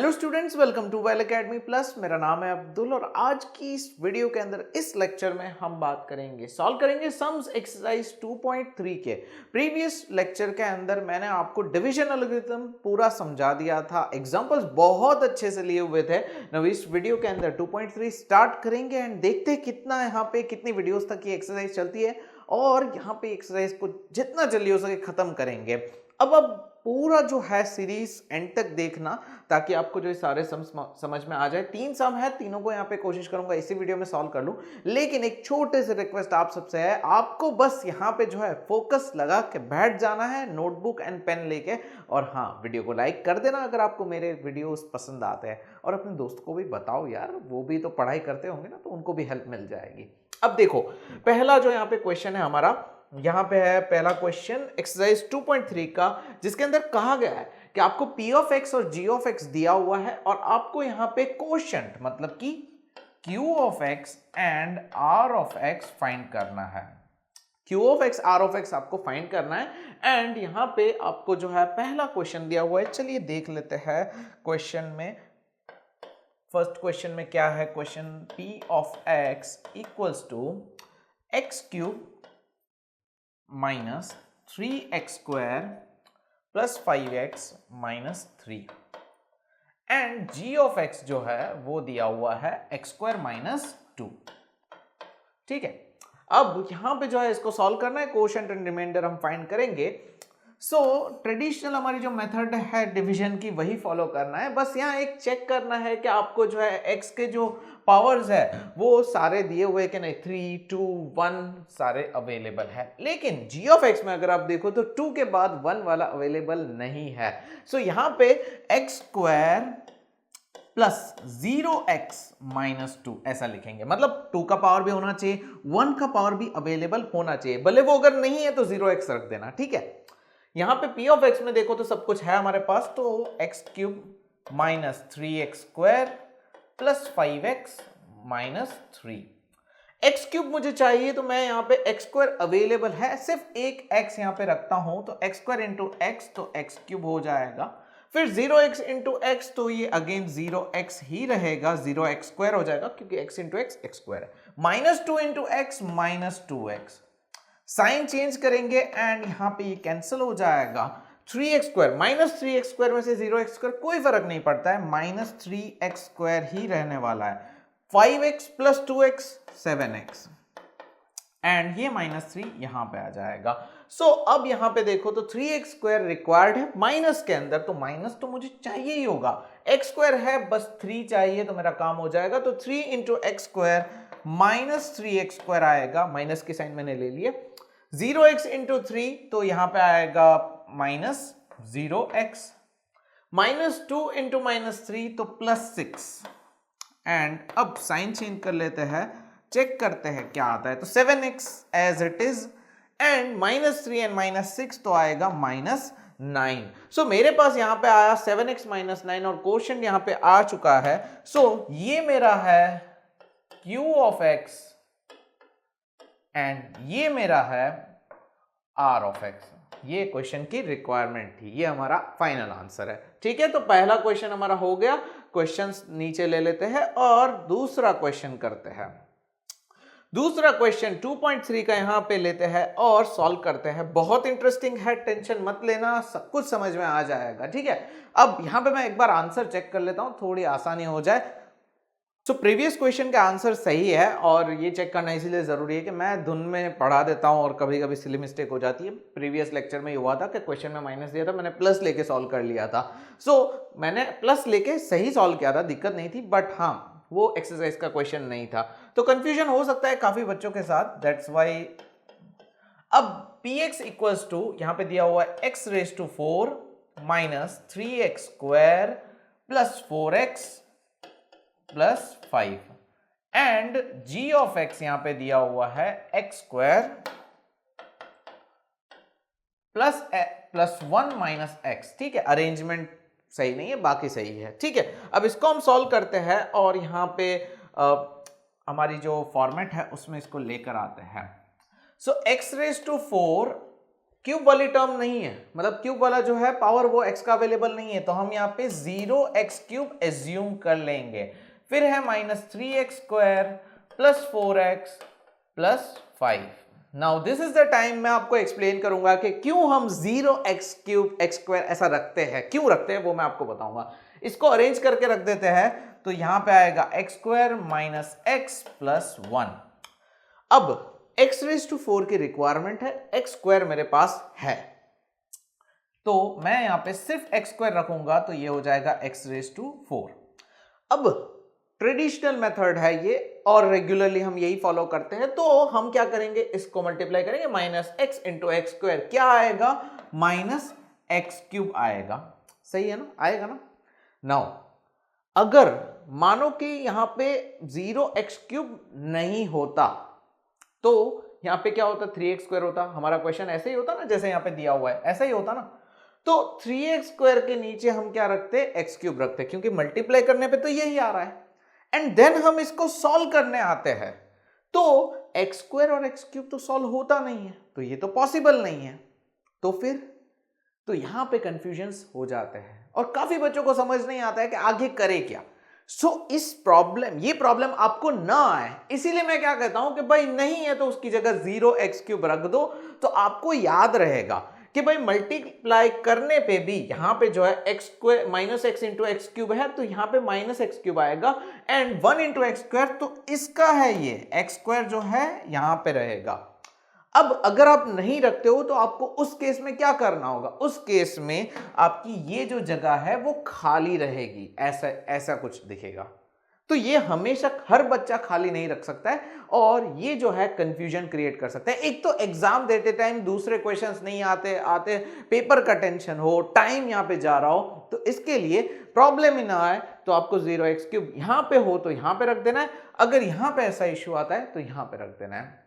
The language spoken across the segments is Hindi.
Hello students, welcome to Well Academy Plus. मेरा नाम है अब्दुल और आज की इस वीडियो के अंदर इस लेक्चर में हम बात करेंगे, सॉल्व करेंगे सम्स एक्सरसाइज 2.3 के। प्रीवियस लेक्चर के अंदर मैंने आपको डिवीजन एल्गोरिथम पूरा समझा दिया था, एग्जांपल्स बहुत अच्छे से लिए हुए थे। नव इस वीडियो के अंदर 2.3 स्टार्ट करेंगे एंड देखते हैं कितना यहाँ पे कितनी वीडियोस तक ये एक्सरसाइज चलती है और यहाँ पे एक्सरसाइज को जितना जल्दी हो सके खत्म करेंगे। अब पूरा जो है सीरीज एंड तक देखना ताकि आपको जो सारे सम समझ में आ जाए। 3 सम है, तीनों को यहाँ पे कोशिश करूंगा इसी वीडियो में सॉल्व कर लूं, लेकिन एक छोटे से रिक्वेस्ट आप सबसे है, आपको बस यहाँ पे जो है फोकस लगा के बैठ जाना है, नोटबुक एंड पेन लेके। और हाँ, वीडियो को लाइक कर देना अगर आपको मेरे वीडियोस पसंद आते हैं, और अपने दोस्त को भी बताओ यार, वो भी तो पढ़ाई करते होंगे ना, तो उनको भी हेल्प मिल जाएगी। अब देखो, पहला जो यहाँ पे क्वेश्चन है हमारा, यहाँ पे है पहला क्वेश्चन एक्सरसाइज 2.3 का, जिसके अंदर कहा गया है कि आपको p ऑफ x और g ऑफ x दिया हुआ है और आपको यहाँ पे कोशेंट मतलब कि q of x and r of x find करना है। q of x r of x आपको फाइंड करना है एंड यहाँ पे आपको जो है पहला क्वेश्चन दिया हुआ है। चलिए देख लेते हैं क्वेश्चन में। फर्स्ट क्वेश्चन में क्या है, question p of x equals to x cube minus 3x square plus 5x minus 3 and g of x जो है वो दिया हुआ है x स्क्वायर माइनस 2। ठीक है, अब यहां पे जो है इसको सॉल्व करना है, कोशेंट एंड रिमाइंडर हम फाइंड करेंगे। सो ट्रेडिशनल हमारी जो मेथड है डिवीजन की वही फॉलो करना है। बस यहाँ एक चेक करना है कि आपको जो है x के जो पावर्स है वो सारे दिए हुए कि नहीं, 3, 2, 1 सारे अवेलेबल है, लेकिन g ऑफ x में अगर आप देखो तो 2 के बाद 1 वाला अवेलेबल नहीं है। सो यहाँ पे x square plus 0x minus 2 ऐसा लिखेंगे, मतलब 2 का पावर भी होना चाहिए, 1 का पावर भी अवेलेबल होना चाहिए, भले वो अगर नहीं है तो 0x रख देना। ठीक है, यहां पे p ऑफ x में देखो तो सब कुछ है हमारे पास, तो x cube minus 3x square plus 5x minus 3। x cube मुझे चाहिए तो मैं यहाँ पे x स्क्वायर अवेलेबल है, सिर्फ एक x यहाँ पे रखता हूं तो x स्क्वायर इंटू x तो x क्यूब हो जाएगा। फिर 0x इंटू x तो ये अगेन 0x ही रहेगा, 0x स्क्वायर हो जाएगा क्योंकि x into x x square है। Minus 2 into x minus 2x, sign change करेंगे एंड यहां पे ये कैंसिल हो जाएगा। 3x square minus 3x square में से 0x स्क्वायर कोई फर्क नहीं पड़ता है, माइनस 3x स्क्वायर ही रहने वाला है। 5x plus 2x 7x and ये माइनस 3 यहां पे आ जाएगा। सो अब यहां पे देखो तो 3x स्क्वायर रिक्वायर्ड है माइनस के अंदर, तो माइनस तो मुझे चाहिए ही होगा, x स्क्वायर है बस 3 चाहिए तो मेरा काम हो जाएगा। तो 3 into x square minus 3x square आएगा, माइनस की साइन मैंने ले लिया। 0x इंटू 3 तो यहां पे आएगा minus 0x, minus 2 into minus 3 तो प्लस 6 एंड अब साइन चेंज कर लेते हैं, चेक करते हैं क्या आता है, तो 7x as it is and minus 3 and minus 6 तो आएगा माइनस 9। सो मेरे पास यहां पे आया 7x माइनस 9 और क्वोशिएंट यहां पे आ चुका है। सो ये मेरा है q ऑफ x एंड ये मेरा है r ऑफ x। ये क्वेश्चन की रिक्वायरमेंट थी, ये हमारा फाइनल आंसर है। ठीक है, तो पहला क्वेश्चन हमारा हो गया। क्वेश्चंस नीचे ले लेते हैं और दूसरा क्वेश्चन करते हैं। दूसरा क्वेश्चन 2.3 का यहां पे लेते हैं और सॉल्व करते हैं। बहुत इंटरेस्टिंग है, टेंशन मत लेना, सब कुछ समझ में आ जाएगा। ठीक है, अब यहां पे मैं एक बार आंसर चेक कर लेता हूं, थोड़ी आसानी हो जाए। सो प्रीवियस क्वेश्चन का आंसर सही है और ये चेक करना इसीलिए जरूरी है कि मैं धुन में पढ़ा देता हूं और कभी कभी सिली मिस्टेक हो जाती है। प्रीवियस लेक्चर में हुआ था कि क्वेश्चन में माइनस दिया था, मैंने प्लस लेके सॉल्व कर लिया था। सो मैंने प्लस लेके सही सॉल्व किया था, दिक्कत नहीं थी, बट हाँ वो एक्सरसाइज का क्वेश्चन नहीं था, तो कंफ्यूजन हो सकता है काफी बच्चों के साथ, दैट्स वाई। अब px इक्वल्स टू यहां पे दिया हुआ है x raise to 4 minus 3x square plus 4x plus 5 and g of x यहां पे दिया हुआ है x square plus 1 minus x। ठीक है, अरेंजमेंट सही नहीं है, बाकी सही है। ठीक है, अब इसको हम सॉल्व करते हैं और यहां पे हमारी जो फॉर्मेट है उसमें इसको लेकर आते हैं। सो x रेज टू 4 क्यूब वाली टर्म नहीं है, मतलब क्यूब वाला जो है पावर वो x का अवेलेबल नहीं है, तो हम यहाँ पे 0x³ एज्यूम कर लेंगे। फिर है -3x² plus 4x plus 5। Now this is the time मैं आपको एक्सप्लेन करूंगा कि क्यों हम 0x³ x² ऐसा रखते हैं, क्यों रखते हैं वो मैं आपको बताऊंगा। इसको अरेंज करके रख देते हैं, तो यहां पे आएगा x² माइनस x प्लस 1। अब x⁴ की रिक्वायरमेंट है, x² मेरे पास है, तो मैं यहां पे सिर्फ x² रखूंगा, तो ये हो जाएगा x⁴। अब ट्रेडिशनल मेथड है ये और रेगुलरली हम यही फॉलो करते हैं, तो हम क्या करेंगे, इसको मल्टीप्लाई करेंगे, -x × x², क्या आएगा, -x³ आएगा। सही है ना, आएगा ना। नाउ अगर मानो कि यहां पे 0x³ नहीं होता, तो यहां पे क्या होता, 3x² होता। हमारा क्वेश्चन ऐसे ही होता ना, जैसे यहां पे दिया हुआ है ऐसा ही होता ना। तो 3x² के नीचे हम क्या रखते, x³ रखते, क्योंकि मल्टीप्लाई करने पे तो यही आ रहा है। एंड देन हम इसको सॉल्व करने आते हैं, तो x² और x³ तो सॉल्व होता नहीं है, तो ये तो पॉसिबल नहीं है। तो फिर तो यहां पे कंफ्यूजन्स हो जाते हैं और काफी बच्चों को समझ नहीं आता है कि आगे करे क्या। ये प्रॉब्लम आपको ना आए, इसीलिए मैं क्या कहता हूं कि भाई नहीं है तो उसकी जगह 0x³ रख दो, तो आपको याद रहेगा कि भाई मल्टीप्लाई करने पे भी यहां पे जो है x² -x × x³ है, तो यहां पे -x³ आएगा, एंड 1 × x², तो इसका है ये x² जो है यहां पे रहेगा। अब अगर आप नहीं रखते हो तो आपको उस केस में क्या करना होगा, उस केस में आपकी ये जो जगह है वो खाली रहेगी, ऐसा कुछ दिखेगा। तो ये हमेशा हर बच्चा खाली नहीं रख सकता है, और ये जो है कंफ्यूजन क्रिएट कर सकता है। एक तो एग्जाम देते टाइम दूसरे क्वेश्चंस नहीं आते, पेपर का टेंशन हो, टाइम यहाँ पे जा रहा हो, तो इसके लिए प्रॉब्लम ही ना आए, तो आपको 0x³ यहां पे हो तो यहां पे रख देना है, अगर यहां पे ऐसा इश्यू आता है तो यहां पे रख देना है,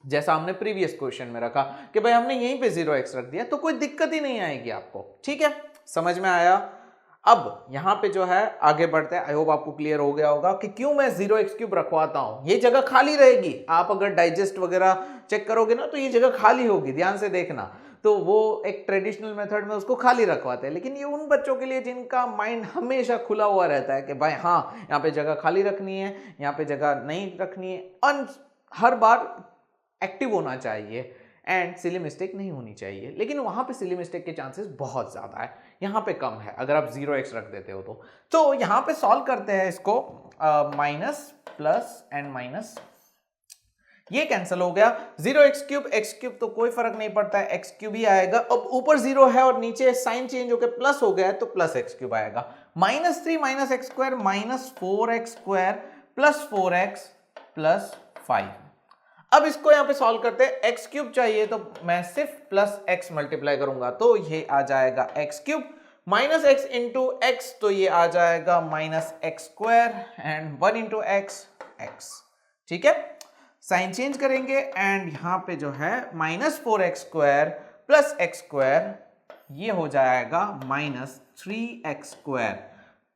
जैसा हमने प्रीवियस क्वेश्चन में रखा कि भाई हमने यहीं पे 0x रख दिया, तो कोई दिक्कत ही नहीं आएगी आपको। ठीक है, समझ में आया। अब यहां पे जो है आगे बढ़ते हैं, आई होप आपको क्लियर हो गया होगा कि क्यों मैं 0x³ रखवाता हूं। ये जगह खाली रहेगी, आप अगर डाइजेस्ट वगैरह चेक करोगे ना, तो ये जगह खाली होगी, ध्यान से देखना। तो वो एक ट्रेडिशनल मेथड में उसको खाली रखवाते हैं, लेकिन ये उन बच्चों के लिए जिनका माइंड हमेशा खुला हुआ रहता है कि भाई हाँ यहाँ पे जगह खाली रखनी है, यहाँ पे जगह नहीं रखनी है, हर बार एक्टिव होना चाहिए एंड सिली मिस्टेक नहीं होनी चाहिए। लेकिन वहां पे सिली मिस्टेक के चांसेस बहुत ज्यादा है, यहाँ पे कम है अगर आप 0x रख देते हो तो यहाँ पे सॉल्व करते हैं इसको, माइनस प्लस एंड माइनस, ये कैंसिल हो गया। 0x³ x³ तो कोई फर्क नहीं पड़ता है, x³ ही आएगा। अब ऊपर 0 है और नीचे साइन चेंज होकर प्लस हो गया है, तो प्लस x³ आएगा। -3 - x² -4x² plus 4x plus 5। अब इसको यहां पे सॉल्व करते हैं, x³ चाहिए तो मैं सिर्फ प्लस x मल्टीप्लाई करूंगा, तो ये आ जाएगा x³ -x × x, तो ये आ जाएगा -x² एंड 1 × x x। ठीक है, साइन चेंज करेंगे एंड यहां पे जो है -4x² प्लस x², ये हो जाएगा -3x²,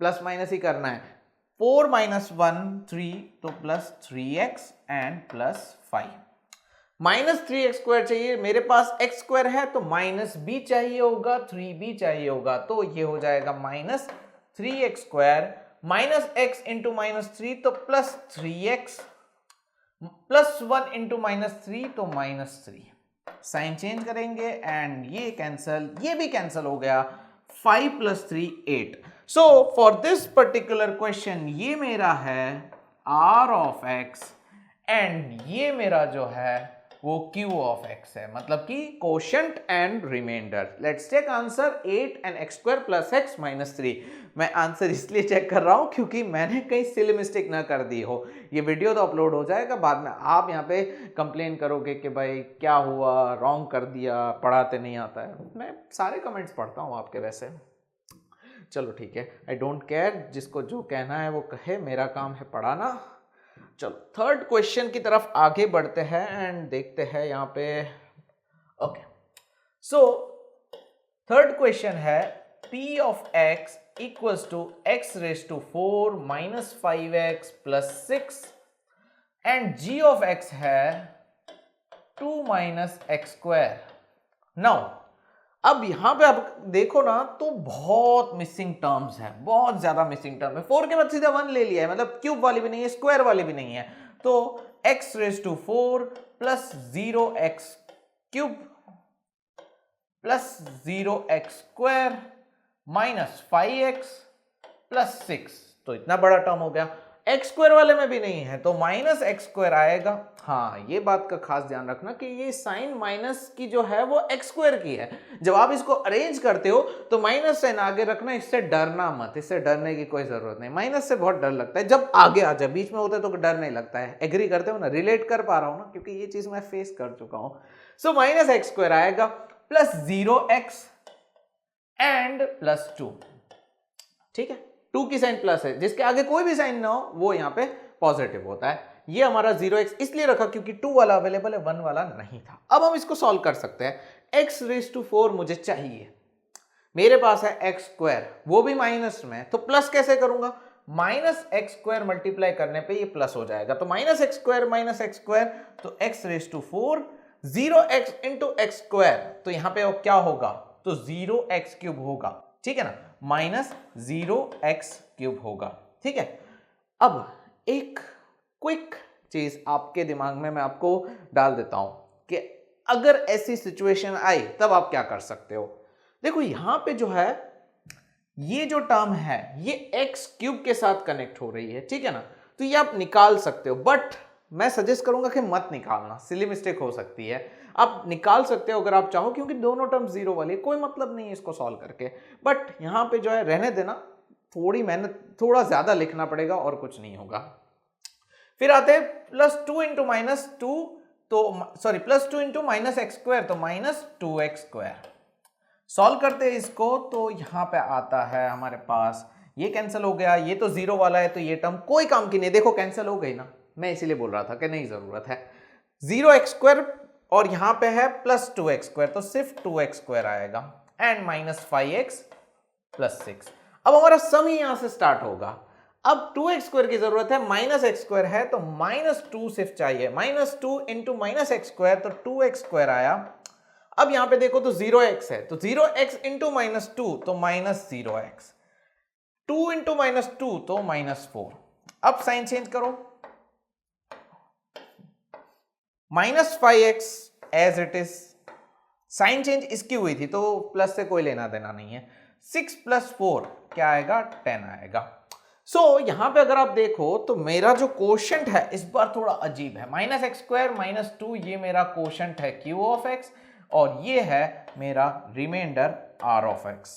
प्लस माइनस ही करना है, 4 - 1 3, तो plus 3x and plus 5। -3x² चाहिए, मेरे पास x² है तो माइनस भी चाहिए होगा, 3 भी चाहिए होगा, तो ये हो जाएगा -3x² -x × -3, तो प्लस 3x प्लस 1 × -3, तो -3। साइन चेंज करेंगे एंड ये कैंसल, ये भी कैंसल हो गया, 5 + 3 8। So for this particular question ये मेरा है r ऑफ x एंड ये मेरा जो है वो q ऑफ x है, मतलब कि quotient and remainder. Let's take answer 8 and x² + x -3। मैं आंसर इसलिए चेक कर रहा हूं क्योंकि मैंने कहीं सिली मिस्टेक ना कर दी हो। ये वीडियो तो अपलोड हो जाएगा, बाद में आप यहाँ पे कंप्लेन करोगे कि भाई क्या हुआ, रॉन्ग कर दिया, पढ़ाते नहीं आता है। मैं सारे कमेंट्स पढ़ता हूँ आपके, वैसे चलो ठीक है, आई डोंट केयर, जिसको जो कहना है वो कहे, मेरा काम है पढ़ाना। चलो थर्ड क्वेश्चन की तरफ आगे बढ़ते हैं एंड देखते हैं यहाँ पे। ओके, सो थर्ड क्वेश्चन है p of x equals to x⁴ - 5x + 6 and g of x है 2 - x²। नाउ अब यहां पे आप देखो ना तो बहुत मिसिंग टर्म्स है, बहुत ज्यादा मिसिंग टर्म है। 4 के बाद सीधा 1 ले लिया है, मतलब क्यूब वाली भी नहीं है, स्क्वायर वाली भी नहीं है। तो x raise to 4 plus 0x cube plus 0x square minus 5x plus 6, तो इतना बड़ा टर्म हो गया। एक्स स्क्वायर वाले में भी नहीं है तो माइनस एक्स स्क्वायर आएगा। हाँ, ये बात का खास ध्यान रखना कि ये साइन माइनस की जो है वो एक्स स्क्वायर की है। जब आप इसको अरेंज करते हो तो माइनस साइन आगे रखना, इससे डरना मत, इससे डरने की कोई जरूरत नहीं। माइनस से बहुत डर लगता है, जब आगे आ जाए, बीच में होता है तो डर नहीं लगता है। एग्री करते हो ना, रिलेट कर पा रहा हूं ना, क्योंकि ये चीज मैं फेस कर चुका हूं। सो माइनस एक्स स्क्वायर आएगा प्लस 0x एंड प्लस 2। ठीक है, 2 की साइन प्लस है, जिसके आगे कोई भी साइन ना हो वो यहां पे पॉजिटिव होता है। ये हमारा 0x इसलिए रखा क्योंकि 2 वाला अवेलेबल है, 1 वाला नहीं था। अब हम इसको सॉल्व कर सकते हैं। x रेज टू 4 मुझे चाहिए, मेरे पास है x स्क्वायर, वो भी माइनस में, तो प्लस कैसे करूंगा? माइनस एक्स स्क्वायर मल्टीप्लाई करने पे ये प्लस हो जाएगा, तो माइनस एक्स स्क्वायर, तो x raise to 4 0x into x square, तो यहां पे क्या होगा? तो 0x क्यूब होगा। ठीक है ना, माइनस 0x क्यूब होगा। ठीक है, अब एक क्विक चीज आपके दिमाग में मैं आपको डाल देता हूं कि अगर ऐसी सिचुएशन आई तब आप क्या कर सकते हो। देखो यहां पे जो है ये जो टर्म है ये एक्स क्यूब के साथ कनेक्ट हो रही है। ठीक है ना, तो ये आप निकाल सकते हो, बट मैं सजेस्ट करूंगा कि मत निकालना, सिली मिस्टेक हो सकती है। आप निकाल सकते हो अगर आप चाहो, क्योंकि दोनों टर्म जीरो वाली है, कोई मतलब नहीं है इसको सॉल्व करके, बट यहां पे जो है रहने देना, थोड़ी मेहनत, थोड़ा ज्यादा लिखना पड़ेगा और कुछ नहीं होगा। फिर आते हैं प्लस 2 इंटू माइनस 2, तो sorry plus 2 into minus x square, तो माइनस 2x स्क्वायर। सॉल्व करते हैं इसको, तो यहां पे आता है हमारे पास, ये कैंसिल हो गया, ये तो जीरो वाला है तो ये टर्म कोई काम की नहीं, देखो कैंसिल हो गई ना, मैं इसीलिए बोल रहा था कि नहीं जरूरत है। 0x स्क्वायर और यहां पे है प्लस 2x स्क्वायर, तो सिर्फ 2x स्क्वायर आएगा एंड माइनस 5x प्लस 6। अब हमारा सम ही यहां से स्टार्ट होगा। अब 2x स्क्वायर की जरूरत है, माइनस एक्स स्क्वायर है तो माइनस 2 सिर्फ चाहिए, minus 2 into minus x square, तो 2x स्क्वायर आया। अब यहां पे देखो तो 0x है, तो 0x इंटू माइनस 2 तो माइनस 0x, 2 इंटू माइनस 2 तो माइनस 4। अब साइन चेंज करो, minus 5x as it is, sign change इसकी हुई थी तो प्लस से कोई लेना देना नहीं है। 6 प्लस 4 क्या आएगा? 10 आएगा। यहां पे अगर आप देखो तो मेरा जो कोशेंट है इस बार थोड़ा अजीब है, माइनस एक्स स्क्वायर माइनस 2, ये मेरा कोशेंट है q ऑफ x, और ये है मेरा remainder r of x,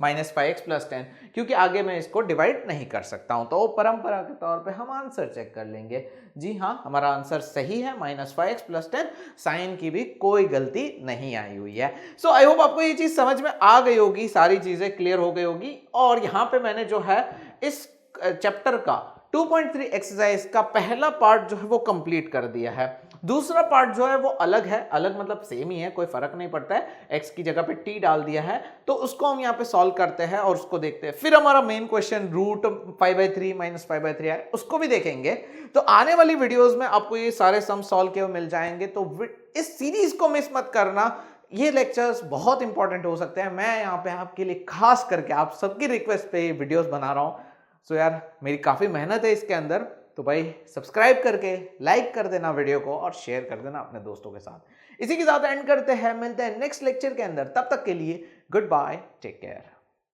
minus 5x plus 10, क्योंकि आगे मैं इसको डिवाइड नहीं कर सकता हूं, तो परंपरा के तौर पे हम आंसर चेक कर लेंगे। जी हाँ, हमारा आंसर सही है, माइनस 5x प्लस 10, साइन की भी कोई गलती नहीं आई हुई है। सो आई होप आपको ये चीज समझ में आ गई होगी, सारी चीजें क्लियर हो गई होगी। और यहाँ पे मैंने जो है इस चैप्टर का 2.3 एक्सरसाइज का पहला पार्ट जो है वो कंप्लीट कर दिया है। दूसरा पार्ट जो है वो अलग है, अलग मतलब सेम ही है, कोई फर्क नहीं पड़ता है, x की जगह पे t डाल दिया है, तो उसको हम यहाँ पे सॉल्व करते हैं और उसको देखते हैं। फिर हमारा मेन क्वेश्चन रूट 5/3 माइनस 5/3 है, उसको भी देखेंगे। तो आने वाली वीडियोस में आपको ये सारे सम सॉल्व किए मिल जाएंगे, तो इस सीरीज को मिस मत करना, ये लेक्चर्स बहुत इंपॉर्टेंट हो सकते हैं। मैं यहाँ पे आपके लिए खास करके आप सबकी रिक्वेस्ट पे ये वीडियोस बना रहा हूँ। सो यार मेरी काफ़ी मेहनत है इसके अंदर, तो भाई सब्सक्राइब करके लाइक कर देना वीडियो को और शेयर कर देना अपने दोस्तों के साथ। इसी के साथ एंड करते हैं, मिलते हैं नेक्स्ट लेक्चर के अंदर, तब तक के लिए गुड बाय, टेक केयर।